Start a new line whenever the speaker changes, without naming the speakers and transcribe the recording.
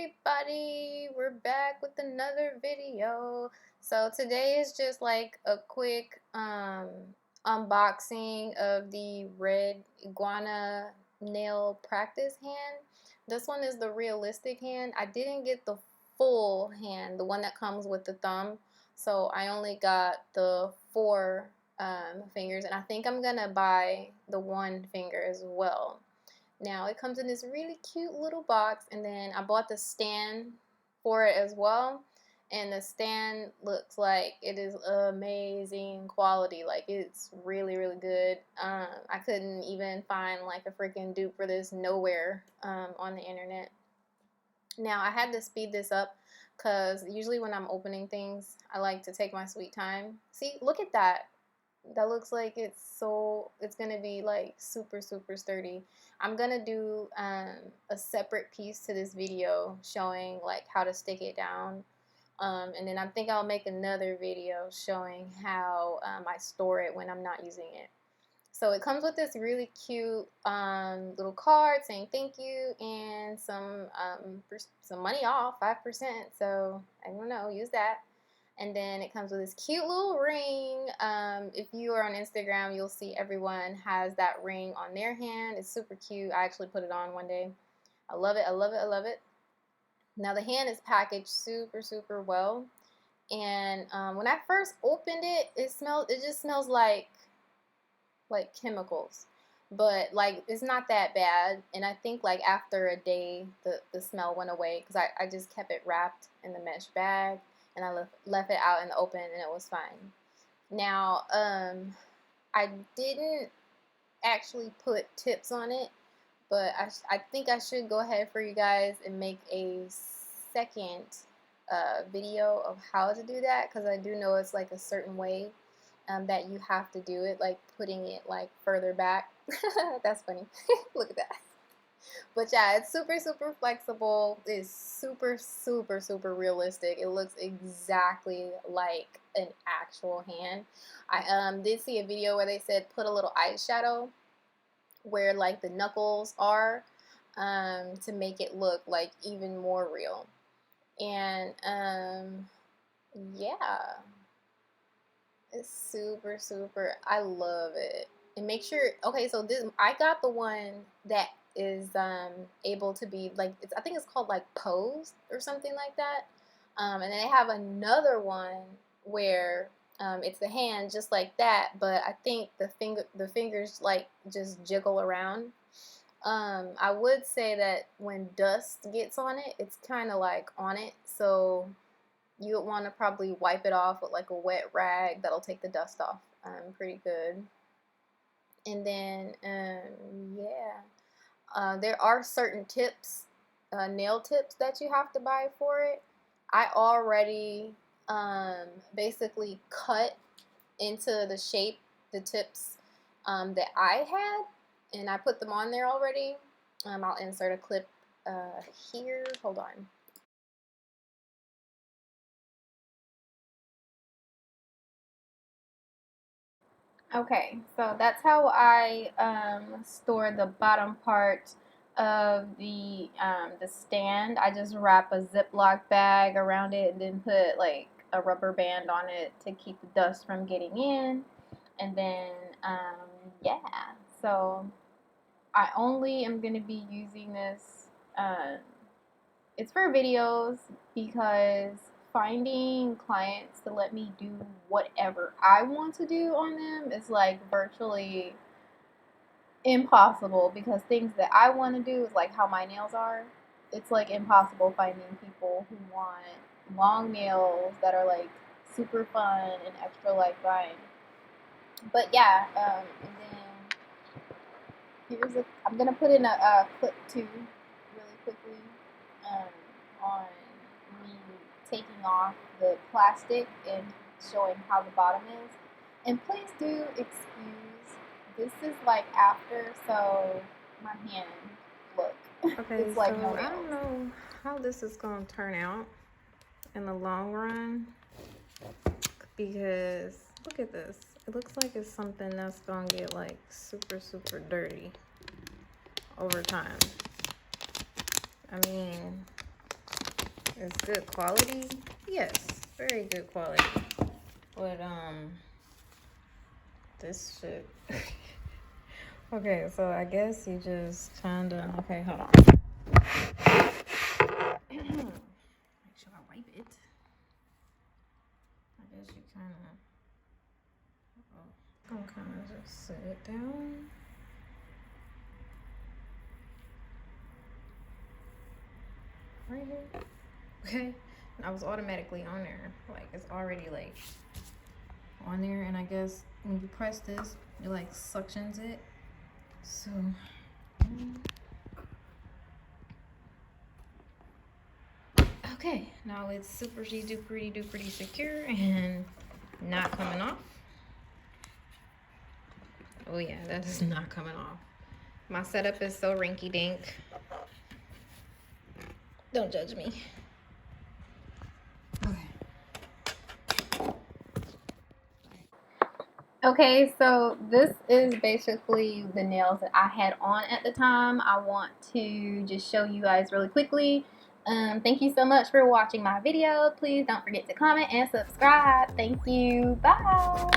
everybody, we're back with another video. So today is just like a quick unboxing of the Red Iguana nail practice hand. This one is the realistic hand. I didn't get the full hand, the one that comes with the thumb, so I only got the four fingers, and I think I'm gonna buy the one finger as well. Now it comes in this really cute little box, and then I bought the stand for it as well, and the stand looks like it is amazing quality. Like, it's really good. I couldn't even find like a freaking dupe for this nowhere on the internet. Now I had to speed this up because usually when I'm opening things I like to take my sweet time. See, look at that. That looks like it's gonna be like super sturdy. I'm gonna do a separate piece to this video showing like how to stick it down, and then I think I'll make another video showing how I store it when I'm not using it. So it comes with this really cute little card saying thank you and some money off, 5%. So I don't know, use that. And then it comes with this cute little ring. If you are on Instagram, you'll see everyone has that ring on their hand. It's super cute. I actually put it on one day. I love it. I love it. I love it. Now the hand is packaged super well. And when I first opened it, it just smells like chemicals. But like, it's not that bad. And I think like after a day, the smell went away because I just kept it wrapped in the mesh bag. And I left it out in the open, and it was fine. Now, I didn't actually put tips on it, but I think I should go ahead for you guys and make a second video of how to do that, because I do know it's like a certain way that you have to do it, like putting it like further back. That's funny. Look at that. But yeah, it's super flexible. It's super realistic. It looks exactly like an actual hand. I did see a video where they said put a little eyeshadow where like the knuckles are to make it look like even more real. And yeah, it's super. I love it. And make sure, okay, so this, I got the one that is able to be like, I think it's called like posed or something like that. And then they have another one where it's the hand just like that, but I think the fingers like just jiggle around. I would say that when dust gets on it, it's kind of like on it, so you would want to probably wipe it off with like a wet rag. That'll take the dust off pretty good. And then yeah, there are certain tips, nail tips that you have to buy for it. I already basically cut into the shape the tips that I had, and I put them on there already. I'll insert a clip here. Hold on. Okay, so that's how I store the bottom part of the stand. I just wrap a Ziploc bag around it and then put like a rubber band on it to keep the dust from getting in. And then yeah, so I only am going to be using this. It's for videos because finding clients to let me do whatever I want to do on them is like virtually impossible, because things that I want to do is like how my nails are. It's like impossible finding people who want long nails that are like super fun and extra light fine. But yeah, and then I'm gonna put in a clip too, really quickly, on me taking off the plastic and showing how the bottom is. And please do excuse, this is like after, so my hand, look,
Okay,
it's like
so
no nails.
I don't know how this is going to turn out in the long run, because look at this. It looks like it's something that's going to get like super dirty over time. I mean, It's good quality. Yes, very good quality. But this shit. Okay, so I guess you just kind of. Okay, hold on. Make sure I wipe it. I guess you kind of. I'm kind of just set it down. Right here. Okay. I was automatically on there. Like, it's already, like, on there. And I guess when you press this, it, like, suctions it. So. Okay. Now it's super duper secure and not coming off. Oh, yeah. That is not coming off. My setup is so rinky dink. Don't judge me.
Okay, so this is basically the nails that I had on at the time. I want to just show you guys really quickly. Thank you so much for watching my video. Please don't forget to comment and subscribe. Thank you. Bye.